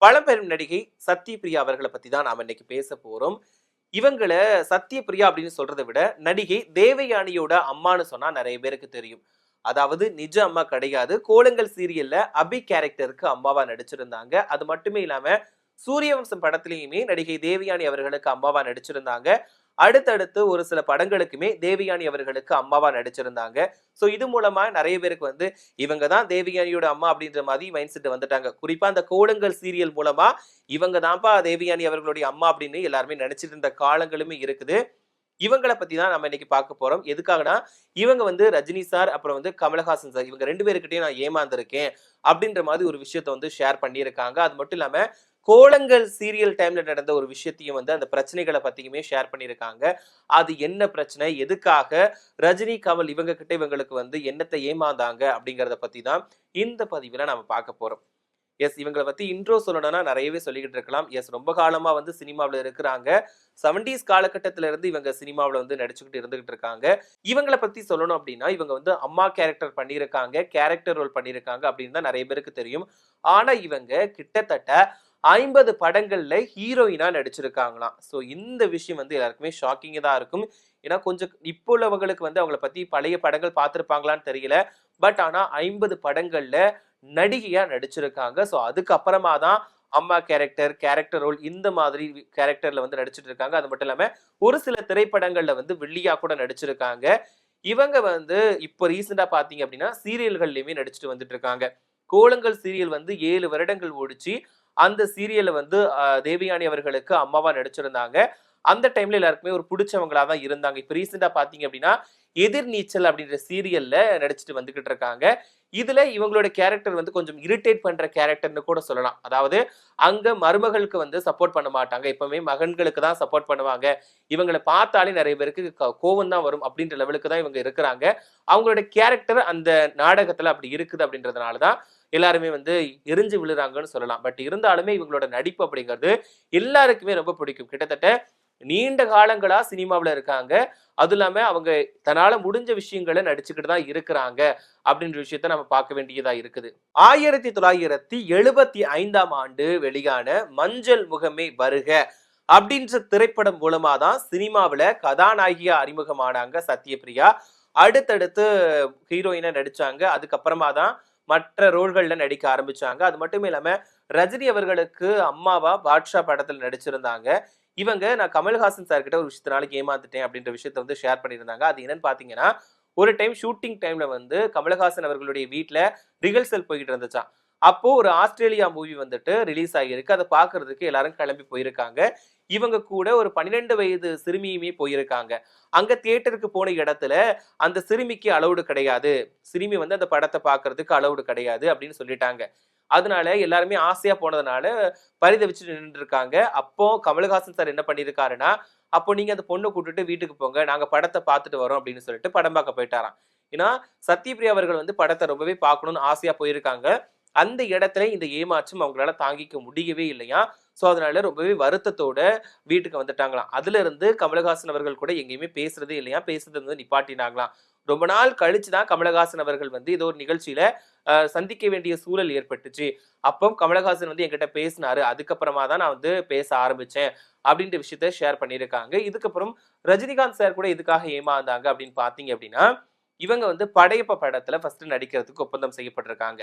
பழம்பெரும் நடிகை சத்யபிரியா அவர்கள பத்தி தான் நாம இன்னைக்கு பேச போறோம். இவங்கள சத்யபிரியா அப்படின்னு சொல்றத விட, நடிகை தேவயானியோட அம்மான்னு சொன்னா நெறைய பேருக்கு தெரியும். அதாவது நிஜ அம்மா கிடையாது. கோலங்கள் சீரியல்ல அபி கேரக்டருக்கு அம்மாவா நடிச்சிருந்தாங்க. அது மட்டுமே இல்லாம சூரியவம்சம் படத்திலயுமே நடிகை தேவயானி அவர்களுக்கு அம்மாவா நடிச்சிருந்தாங்க. அடுத்தடுத்து ஒரு சில படங்களுக்குமே தேவயானி அவர்களுக்கு அம்மாவா நடிச்சிருந்தாங்க. சோ இது மூலமா நெறைய பேருக்கு வந்து இவங்க தான் தேவயானியோட அம்மா அப்படின்ற மாதிரி மைண்ட் செட் வந்துட்டாங்க. குறிப்பா அந்த கோலங்கள் சீரியல் மூலமா இவங்க தான்ப்பா தேவயானி அவர்களுடைய அம்மா அப்படின்னு எல்லாருமே நினைச்சிட்டு இருந்த காலங்களுமே இருக்குது. இவங்கள பத்தி தான் நம்ம இன்னைக்கு பார்க்க போறோம். எதுக்காகனா, இவங்க வந்து ரஜினி சார், அப்புறம் வந்து கமலஹாசன் சார் இவங்க 2 பேர்கிட்டயும் நான் ஏமாந்துருக்கேன். அப்படின்ற மாதிரி ஒரு விஷயத்த வந்து ஷேர் பண்ணியிருக்காங்க. அது மட்டும் இல்லாம, கோலங்கள் சீரியல் டைம்ல நடந்த ஒரு விஷயத்தையும் வந்து அந்த பிரச்சனைகள பத்தியுமே ஷேர் பண்ணியிருக்காங்க. அது என்ன பிரச்சனை? எதுக்காக ரஜினி, கமல் இவங்க கிட்ட இவங்களுக்கு வந்து என்னத்த ஏமாந்தாங்க? அப்படிங்கிறத பத்தி தான் இந்த பதிவுல நாம பார்க்க போறோம். இவங்கள பத்தி இன்ட்ரோ சொல்லணும்னா நெறையவே சொல்லிக்கிட்டு இருக்கலாம். ரொம்ப காலமா வந்து சினிமாவுல இருக்கிறாங்க. 70ஸ் காலகட்டத்தில இருந்து இவங்க சினிமாவுல வந்து நடிச்சுக்கிட்டு இருந்துகிட்டு இருக்காங்க. இவங்கள பத்தி சொல்லணும் அப்டின்னா, இவங்க வந்து அம்மா கேரக்டர் பண்ணியிருக்காங்க. கேரக்டர் ரோல் பண்ணியிருக்காங்க அப்படின்னு தான் நெறைய பேருக்கு தெரியும். ஆனா இவங்க கிட்டத்தட்ட 50 படங்கள்ல ஹீரோயினா நடிச்சிருக்காங்களாம். சோ இந்த விஷயம் வந்து எல்லாருக்குமே ஷாக்கிங்கா தான் இருக்கும். ஏன்னா கொஞ்சம் இப்போ உள்ளவங்களுக்கு வந்து அவங்கள பத்தி பழைய படங்கள் பார்த்திருப்பாங்களான்னு தெரியல. பட் ஆனா 50 படங்கள்ல நடிகையா நடிச்சிருக்காங்க. சோ அதுக்கப்புறமா தான் அம்மா கேரக்டர், கேரக்டர் ரோல் இந்த மாதிரி கேரக்டர்ல வந்து நடிச்சிட்டு இருக்காங்க. அது மட்டும் இல்லாம ஒரு சில திரைப்படங்கள்ல வந்து வில்லியா கூட நடிச்சிருக்காங்க. இவங்க வந்து இப்போ ரீசென்ட்டா பார்த்தீங்க அப்படின்னா, சீரியல்கள்லயுமே நடிச்சுட்டு வந்துட்டு இருக்காங்க. கோலங்கள் சீரியல் வந்து 7 வருடங்கள் ஓடுச்சு. அந்த சீரியல்ல வந்து தேவயானி அவர்களுக்கு அம்மாவா நடிச்சிருந்தாங்க. அந்த டைம்ல எல்லாருக்குமே ஒரு புடிச்சவங்களா தான் இருந்தாங்க. இப்ப ரீசென்ட்டா பார்த்தீங்க அப்படின்னா, எதிர்நீச்சல் அப்படின்ற சீரியல்ல நடிச்சுட்டு வந்துகிட்டு இருக்காங்க. இதுல இவங்களோட கேரக்டர் வந்து கொஞ்சம் இரிட்டேட் பண்ற கேரக்டர்ன்னு கூட சொல்லலாம். அதாவது அங்க மருமகளுக்கு வந்து சப்போர்ட் பண்ண மாட்டாங்க. எப்பவுமே மகன்களுக்கு தான் சப்போர்ட் பண்ணுவாங்க. இவங்கள பார்த்தாலே நெறைய பேருக்கு கோவம் தான் வரும் அப்படின்ற லெவலுக்கு தான் இவங்க இருக்கிறாங்க. அவங்களோட கேரக்டர் அந்த நாடகத்துல அப்படி இருக்குது அப்படின்றதுனால தான் எல்லாருமே வந்து எரிஞ்சு விழுறாங்கன்னு சொல்லலாம். பட் இருந்தாலுமே இவங்களோட நடிப்பு அப்படிங்கிறது எல்லாருக்குமே ரொம்ப பிடிக்கும். கிட்டத்தட்ட நீண்ட காலங்களா சினிமாவுல இருக்காங்க. அதுவும் இல்லாம அவங்க தன்னால முடிஞ்ச விஷயங்கள நடிச்சுக்கிட்டு தான் இருக்கிறாங்க. அப்படின்ற விஷயத்த நம்ம பார்க்க வேண்டியதா இருக்குது. 1975ஆம் ஆண்டு வெளியான மஞ்சள் முகமே வருக அப்படின்ற திரைப்படம் மூலமா தான் சினிமாவுல கதாநாயகியா அறிமுகமானாங்க சத்யபிரியா. அடுத்தடுத்து ஹீரோயினா நடிச்சாங்க. அதுக்கப்புறமா தான் மற்ற ரோல்கள்ல நடிக்க ஆரம்பிச்சாங்க. அது மட்டும் இல்லாம ரஜினி அவர்களுக்கு அம்மாவா பாட்ஷா படத்துல நடிச்சிருந்தாங்க. இவங்க நான் கமல்ஹாசன் சார் கிட்ட ஒரு விஷயத்தினால ஏமாந்துட்டேன் அப்படின்ற விஷயத்த வந்து ஷேர் பண்ணியிருந்தாங்க. அது என்னன்னு பார்த்தீங்கன்னா, ஒரு டைம் ஷூட்டிங் டைம்ல வந்து கமலஹாசன் அவர்களுடைய வீட்ல ரிஹர்சல் போய்க்கிட்டு இருந்துச்சாம். அப்போ ஒரு ஆஸ்திரேலியா மூவி வந்துட்டு ரிலீஸ் ஆகியிருக்கு. அத பார்க்கறதுக்கு எல்லாரும் கிளம்பி போயிருக்காங்க. இவங்க கூட ஒரு 12 வயது சிறுமியுமே போயிருக்காங்க. அங்க தியேட்டருக்கு போன இடத்துல அந்த சிறுமிக்கு அலவுட் கிடையாது. சிறுமி வந்து அந்த படத்த பார்க்கறதுக்கு அலவுட் கிடையாது அப்படின்னு சொல்லிட்டாங்க. அதனால எல்லாருமே ஆசையா போனதுனால பரிதவிச்சுட்டு நின்னுட்டு இருக்காங்க. அப்போ கமலஹாசன் சார் என்ன பண்ணியிருக்காருன்னா, அப்போ நீங்க அந்த பொண்ண கூட்டிட்டு வீட்டுக்கு போங்க. நாங்க படத்த பார்த்துட்டு வரோம் அப்படின்னு சொல்லிட்டு படம் பார்க்க போயிட்டாராம். ஏன்னா, சத்யபிரியா அவர்கள் வந்து படத்த ரொம்பவே பார்க்கணும்னு ஆசையா போயிருக்காங்க. அந்த இடத்துல இந்த ஏமாற்றம் அவங்களால தாங்கிக்க முடியவே இல்லையாம். சோ அதனால ரொம்பவே வருத்தத்தோட வீட்டுக்கு வந்துட்டாங்களாம். அதிலிருந்து கமலஹாசன் அவர்கள் கூட எங்கேயுமே பேசுறதே இல்லையாம். பேசுறத வந்து நிப்பாட்டினாங்களாம். ரொம்ப நாள் கழிச்சு தான் கமலஹாசன் அவர்கள் வந்து ஏதோ ஒரு நிகழ்ச்சியில சந்திக்க வேண்டிய சூழல் ஏற்பட்டுச்சு. அப்போ கமலஹாசன் வந்து என்கிட்ட பேசினாரு. அதுக்கப்புறமா தான் நான் வந்து பேச ஆரம்பிச்சேன். அப்படின்ற விஷயத்த ஷேர் பண்ணியிருக்காங்க. இதுக்கப்புறம் ரஜினிகாந்த் சார் கூட எதுக்காக ஏமாந்தாங்க அப்படின்னு பார்த்தீங்க அப்படின்னா, இவங்க வந்து படையப்பா படத்துல ஃபர்ஸ்ட் நடிக்கிறதுக்கு ஒப்பந்தம் செய்யப்பட்டிருக்காங்க.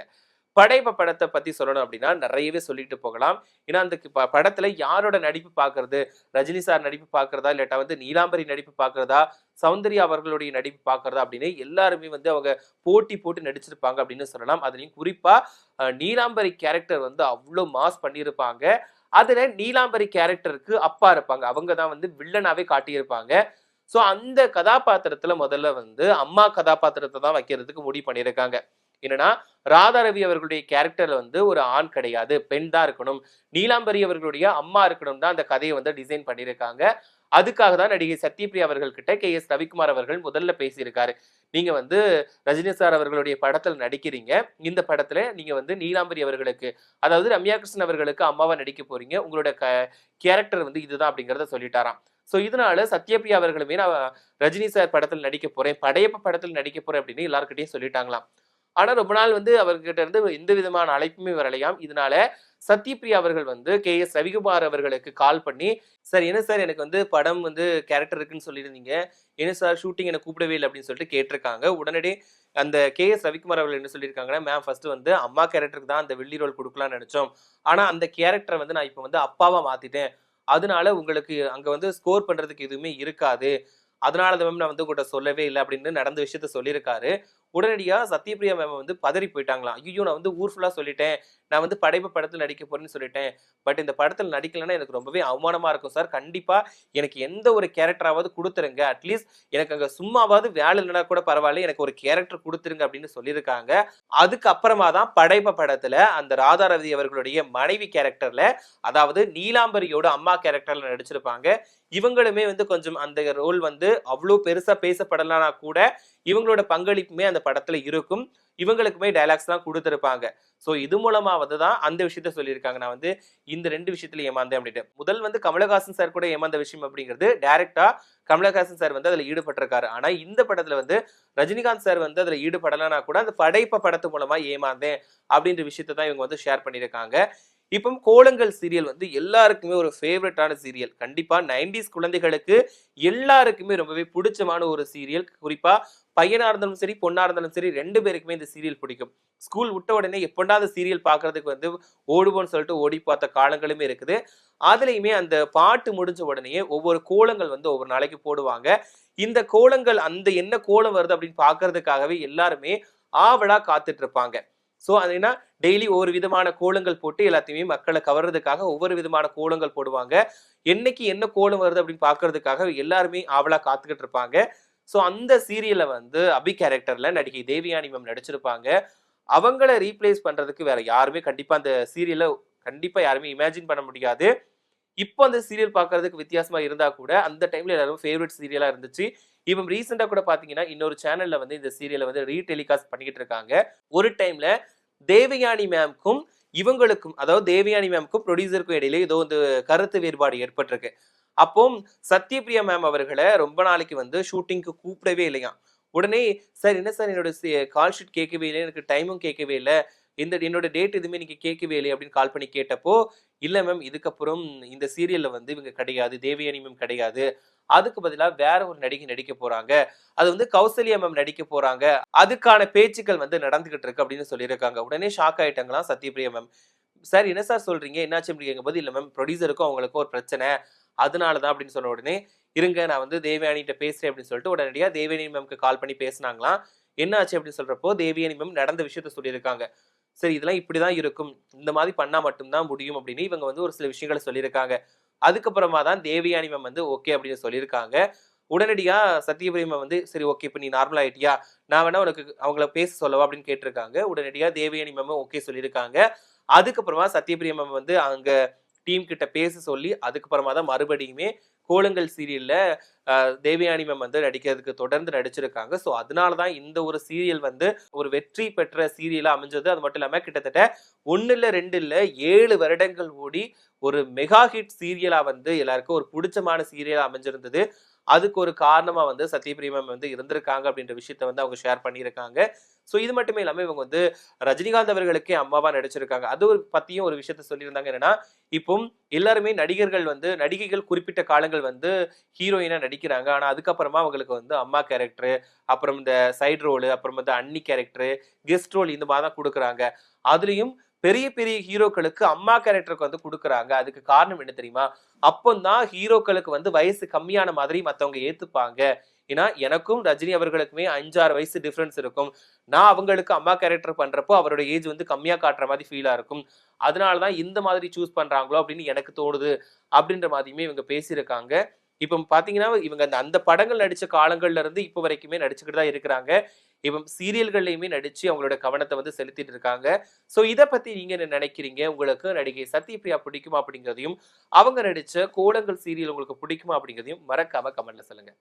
படையப்பா படத்த பத்தி சொல்லணும் அப்படின்னா, நெறையவே சொல்லிட்டு போகலாம். ஏன்னா, அந்த படத்துல யாரோட நடிப்பு பார்க்கறது? ரஜினி சார் நடிப்பு பார்க்கிறதா? இல்லாட்டா வந்து நீலாம்பரி நடிப்பு பார்க்கிறதா? சௌந்தர்யா அவர்களுடைய நடிப்பு பார்க்கிறதா? அப்படின்னு எல்லாருமே வந்து அவங்க போட்டி போட்டு நடிச்சிருப்பாங்க அப்படின்னு சொல்லலாம். அதுலயும் குறிப்பா நீலாம்பரி கேரக்டர் வந்து அவ்ளோ மாஸ் பண்ணியிருப்பாங்க. அதுல நீலாம்பரி கேரக்டருக்கு அப்பா இருப்பாங்க. அவங்க தான் வந்து வில்லனாவே காட்டியிருப்பாங்க. சோ அந்த கதாபாத்திரத்துல முதல்ல வந்து அம்மா கதாபாத்திரத்த தான் வைக்கிறதுக்கு முடிவு பண்ணியிருக்காங்க. என்னன்னா, ராதா ரவி அவர்களுடைய கேரக்டர்ல வந்து ஒரு ஆண் கிடையாது. பெண் தான் இருக்கணும். நீலாம்பரி அவர்களுடைய அம்மா இருக்கணும் தான் அந்த கதைய வந்து டிசைன் பண்ணியிருக்காங்க. அதுக்காக தான் நடிகை சத்யபிரியா அவர்கள் கிட்ட கே.எஸ். ரவிக்குமார் அவர்கள் முதல்ல பேசியிருக்காரு. நீங்க வந்து ரஜினி சார் அவர்களுடைய படத்துல நடிக்கிறீங்க. இந்த படத்துல நீங்க வந்து நீலாம்பரி அவர்களுக்கு, அதாவது ரம்யா கிருஷ்ணன் அவர்களுக்கு அம்மாவா நடிக்க போறீங்க. உங்களோட கேரக்டர் வந்து இதுதான் அப்படிங்கிறத சொல்லிட்டாராம். சோ இதனால சத்யபிரியா அவர்களுமே நான் ரஜினி சார் படத்துல நடிக்க போறேன். படையப்பா படத்துல நடிக்க போறேன் அப்படின்னு எல்லார்கிட்டயும் சொல்லிட்டாங்களாம். ஆனா ரொம்ப நாள் வந்து அவர்கிட்ட இருந்து எந்த விதமான அழைப்புமே வரலையாம். இதனால சத்யபிரியா அவர்கள் வந்து கே.எஸ். ரவிக்குமார் அவர்களுக்கு கால் பண்ணி, "சார் என்ன சார் எனக்கு வந்து படம் வந்து கேரக்டர் இருக்குன்னு சொல்லியிருந்தீங்க. என்ன சார் ஷூட்டிங் என்ன கூப்பிடவே இல்ல" அப்படின்னு சொல்லிட்டு கேட்டிருக்காங்க. உடனடியே அந்த கே.எஸ். ரவிக்குமார் அவர்கள் என்ன சொல்லியிருக்காங்கன்னா, "மேம் ஃபர்ஸ்ட் வந்து அம்மா கேரக்டருக்கு தான் அந்த வில்லி ரோல் குடுக்கலாம்னு நெனச்சோம். ஆனா அந்த கேரக்டர வந்து நான் இப்ப வந்து அப்பாவா மாத்திட்டேன். அதனால உங்களுக்கு அங்க வந்து ஸ்கோர் பண்றதுக்கு எதுவுமே இருக்காது. அதனால தான் மேம் நான் வந்து உங்கட்ட சொல்லவே இல்ல" அப்படின்னு நடந்த விஷயத்த சொல்லியிருக்காரு. உடனடியா சத்யபிரியா மேம் வந்து பதறி போயிட்டாங்களாம். "ஐய்யய்யோ! நான் வந்து ஊர் ஃபுல்லா சொல்லிட்டேன். நான் வந்து படைப்பு படத்துல நடிக்க போறேன்னு சொல்லிட்டேன். பட் இந்த படத்துல நடிக்கலன்னா எனக்கு ரொம்பவே அவமானமா இருக்கும் சார். கண்டிப்பா எனக்கு எந்த ஒரு கேரக்டராவது குடுத்துருங்க. அட்லீஸ்ட் எனக்கு அங்க சும்மாவாவது வேலை இல்லன்னா கூட பரவாயில்ல. எனக்கு ஒரு கேரக்டர் குடுத்துருங்க" அப்படின்னு சொல்லியிருக்காங்க. அதுக்கு அப்புறமா தான் படைப்பு படத்துல அந்த ராதா ரவி அவர்களுடைய மனைவி கேரக்டர்ல, அதாவது நீலாம்பரியோட அம்மா கேரக்டர்ல நடிச்சிருப்பாங்க. இவங்களுமே வந்து கொஞ்சம் அந்த ரோல் வந்து அவ்ளோ பெருசா பேசப்படலனா கூட, இவங்களோட பங்களிப்புமே அந்த படத்துல இருக்கும். இவங்களுக்குமே டயலாக்ஸ்லாம் குடுத்திருப்பாங்க. சோ இது மூலமாவது தான் அந்த விஷயத்த சொல்லியிருக்காங்க. நான் வந்து இந்த 2 விஷயத்துல ஏமாந்தேன் அப்டின்ட்டு. முதல் வந்து கமலஹாசன் சார் கூட ஏமாந்த விஷயம் அப்டிங்கிறது, டைரக்ட்டா கமலஹாசன் சார் வந்து அதுல ஈடுபட்டிருக்காரு. ஆனா இந்த படத்துல வந்து ரஜினிகாந்த் சார் வந்து அதுல ஈடுபடலனா கூட, அந்த படைப்ப படத்து மூலமா ஏமாந்தேன் அப்டின்ற விஷயத்த தான் இவங்க வந்து ஷேர் பண்ணியிருக்காங்க. இப்போ கோலங்கள் சீரியல் வந்து எல்லாருக்குமே ஒரு ஃபேவரட்டான சீரியல். கண்டிப்பா 90ஸ் குழந்தைகளுக்கு எல்லாருக்குமே ரொம்பவே புடிச்சமான ஒரு சீரியல். குறிப்பா பையனா இருந்தாலும் சரி, பொண்ணா இருந்தாலும் சரி 2 பேருக்குமே இந்த சீரியல் பிடிக்கும். ஸ்கூல் விட்ட உடனே எப்படா அந்த சீரியல் பார்க்கறதுக்கு வந்து ஓடுவோம்ன்னு சொல்லிட்டு ஓடி பார்த்த காலங்களுமே இருக்குது. அதுலயுமே அந்த பாட்டு முடிஞ்ச உடனேயே ஒவ்வொரு கோலங்கள் வந்து ஒவ்வொரு நாளைக்கு போடுவாங்க. இந்த கோலங்கள் அந்த என்ன கோலம் வருது அப்படின்னு பார்க்கறதுக்காகவே எல்லாருமே ஆவலா காத்துட்டு இருப்பாங்க. சோ அது என்ன டெய்லி ஒவ்வொரு விதமான கோலங்கள் போட்டு எல்லாத்தையுமே மக்களை கவர்றதுக்காக ஒவ்வொரு விதமான கோலங்கள் போடுவாங்க. என்னைக்கு என்ன கோலம் வருது அப்படின்னு பார்க்கறதுக்காக எல்லாருமே ஆவலா காத்துக்கிட்டு இருப்பாங்க. சோ அந்த சீரியல்ல வந்து அபி கேரக்டர்ல நடிகை தேவயானி மேம் நடிச்சிருப்பாங்க. அவங்கள ரீப்ளேஸ் பண்றதுக்கு வேற யாருமே கண்டிப்பா அந்த சீரியல்ல கண்டிப்பா யாருமே இமேஜின் பண்ண முடியாது. இப்போ அந்த சீரியல் பார்க்கறதுக்கு வித்தியாசமா இருந்தா கூட, அந்த டைம்ல எல்லாரும் ஃபேவரைட் சீரியலா இருந்துச்சு. இப்போ ரீசென்ட்டா கூட பார்த்தீங்கன்னா, இன்னொரு சேனல்ல வந்து இந்த சீரியல வந்து டெலிகாஸ்ட் பண்ணிக்கிட்டு இருக்காங்க. ஒரு டைம்ல தேவயானி மேம்க்கும், இவங்களுக்கும் அதாவது தேவயானி மேம்க்கும், புரொடியூசருக்கும் இடையில ஏதோ வந்து கருத்து வேறுபாடு ஏற்பட்டிருக்கு. அப்போ சத்யபிரியா மேம் அவர்கள ரொம்ப நாளைக்கு வந்து ஷூட்டிங்க்கு கூப்பிடவே இல்லையாம். உடனே, "சார் என்ன சார் என்னோட கால் ஷீட் கேட்கவே இல்ல. எனக்கு டைமும் கேட்கவே இல்ல. என்னோட டேட் எதுவுமே நீங்க கேட்கவே இல்லையே" அப்படின்னு கால் பண்ணி கேட்டப்போ, "இல்ல மேம் இதுக்கப்புறம் இந்த சீரியல்ல வந்து இவங்க கிடையாது. தேவயானி மேம் கிடையாது. அதுக்கு பதிலா வேற ஒரு நடிகை நடிக்க போறாங்க. அது வந்து கௌசல்யா மேம் நடிக்க போறாங்க. அதுக்கான பேச்சுக்கள் வந்து நடந்துகிட்டு இருக்கு" அப்படின்னு சொல்லியிருக்காங்க. உடனே ஷாக் ஆயிட்டாங்களாம் சத்யபிரியா மேம். "சார் என்ன சார் சொல்றீங்க? என்னாச்சு?" அப்படின்னு கேட்கும்போது, "இல்ல மேம் புரொடியூசருக்கும் அவங்களுக்கும் ஒரு பிரச்சனை. அதனால தான்" அப்படின்னு சொன்ன உடனே, "இருங்க நான் வந்து தேவயானிட்ட பேசுறேன்" அப்படின்னு சொல்லிட்டு உடனடியா தேவயானி மேம்க்கு கால் பண்ணி பேசுனாங்களாம். என்ன ஆச்சு அப்படின்னு சொல்றப்போ, தேவயானி மேம் நடந்த விஷயத்த சொல்லியிருக்காங்க. "சரி இதெல்லாம் இப்படிதான் இருக்கும். இந்த மாதிரி பண்ணா மட்டும் தான் முடியும்" அப்படின்னு இவங்க வந்து ஒரு சில விஷயங்கள சொல்லியிருக்காங்க. அதுக்கப்புறமா தான் தேவயானி மேம் வந்து ஓகே அப்படின்னு சொல்லியிருக்காங்க. உடனடியா சத்யபிரியா மேம் வந்து, "சரி ஓகே இப்ப நீ நார்மல் ஆயிட்டியா? நான் வேணா உனக்கு அவங்கள பேச சொல்லவா?" அப்படின்னு கேட்டிருக்காங்க. உடனடியா தேவயானி மேமும் ஓகே சொல்லியிருக்காங்க. அதுக்கப்புறமா சத்யபிரியா மேம் வந்து அங்க டீம் கிட்ட பேச சொல்லி, அதுக்கப்புறமா தான் மறுபடியுமே கோலங்கள் சீரியல்ல தேவயானி மேம் வந்து நடிக்கிறதுக்கு தொடர்ந்து நடிச்சிருக்காங்க. ஸோ அதனால தான் இந்த ஒரு சீரியல் வந்து ஒரு வெற்றி பெற்ற சீரியலா அமைஞ்சது. அது மட்டும் இல்லாம கிட்டத்தட்ட 1 இல்ல 2 இல்ல 7 வருடங்கள் ஓடி ஒரு மெகா ஹிட் சீரியலா வந்து எல்லாருக்கும் ஒரு புடிச்சமான சீரியலா அமைஞ்சிருந்தது. அதுக்கு ஒரு காரணமா வந்து சத்யபிரியா மேம் வந்து இருந்திருக்காங்க அப்படின்ற விஷயத்த வந்து அவங்க ஷேர் பண்ணியிருக்காங்க. ஸோ இது மட்டுமே இல்லாம இவங்க வந்து ரஜினிகாந்த் அவர்களுக்கே அம்மாவா நடிச்சிருக்காங்க. அது ஒரு பத்தியும் ஒரு விஷயத்த சொல்லியிருந்தாங்க. என்னன்னா, இப்போ எல்லாருமே நடிகர்கள் வந்து நடிகைகள் குறிப்பிட்ட காலங்கள் வந்து ஹீரோயினா நடிக்கிறாங்க. ஆனா அதுக்கப்புறமா அவங்களுக்கு வந்து அம்மா கேரக்டர், அப்புறம் இந்த சைடு ரோல், அப்புறம் வந்து அண்ணி கேரக்டர், கெஸ்ட் ரோல் இந்த மாதிரி தான் குடுக்குறாங்க. அதுலயும் பெரிய பெரிய ஹீரோக்களுக்கு அம்மா கேரக்டருக்கு வந்து குடுக்குறாங்க. அதுக்கு காரணம் என்ன தெரியுமா? அப்பந்தான் ஹீரோக்களுக்கு வந்து வயசு கம்மியான மாதிரி மத்தவங்க ஏத்துப்பாங்க. ஏன்னா, எனக்கும் ரஜினி அவர்களுக்குமே 5, 6 வயசு டிஃபரன்ஸ் இருக்கும். நான் அவங்களுக்கு அம்மா கேரக்டர் பண்றப்போ அவரோட ஏஜ் வந்து கம்மியா காட்டுற மாதிரி ஃபீலா இருக்கும். அதனால தான் இந்த மாதிரி சூஸ் பண்றாங்களோ அப்படின்னு எனக்கு தோணுது. அப்படின்ற மாதிரியுமே இவங்க பேசியிருக்காங்க. இப்ப பார்த்தீங்கன்னா, இவங்க அந்த அந்த படங்கள் நடிச்ச காலங்கள்ல இருந்து இப்ப வரைக்குமே நடிச்சுக்கிட்டு தான் இருக்கிறாங்க. இப்ப சீரியல்கள்லயுமே நடிச்சு அவங்களோட கவனத்த வந்து செலுத்திட்டு இருக்காங்க. சோ இத பத்தி நீங்க என்ன நினைக்கிறீங்க? உங்களுக்கு நடிகை சத்யபிரியா பிடிக்குமா? அப்படிங்கிறதையும், அவங்க நடிச்ச கோலங்கள் சீரியல் உங்களுக்கு பிடிக்குமா? அப்படிங்கிறதையும் மறக்காம கமெண்ட்ல சொல்லுங்க.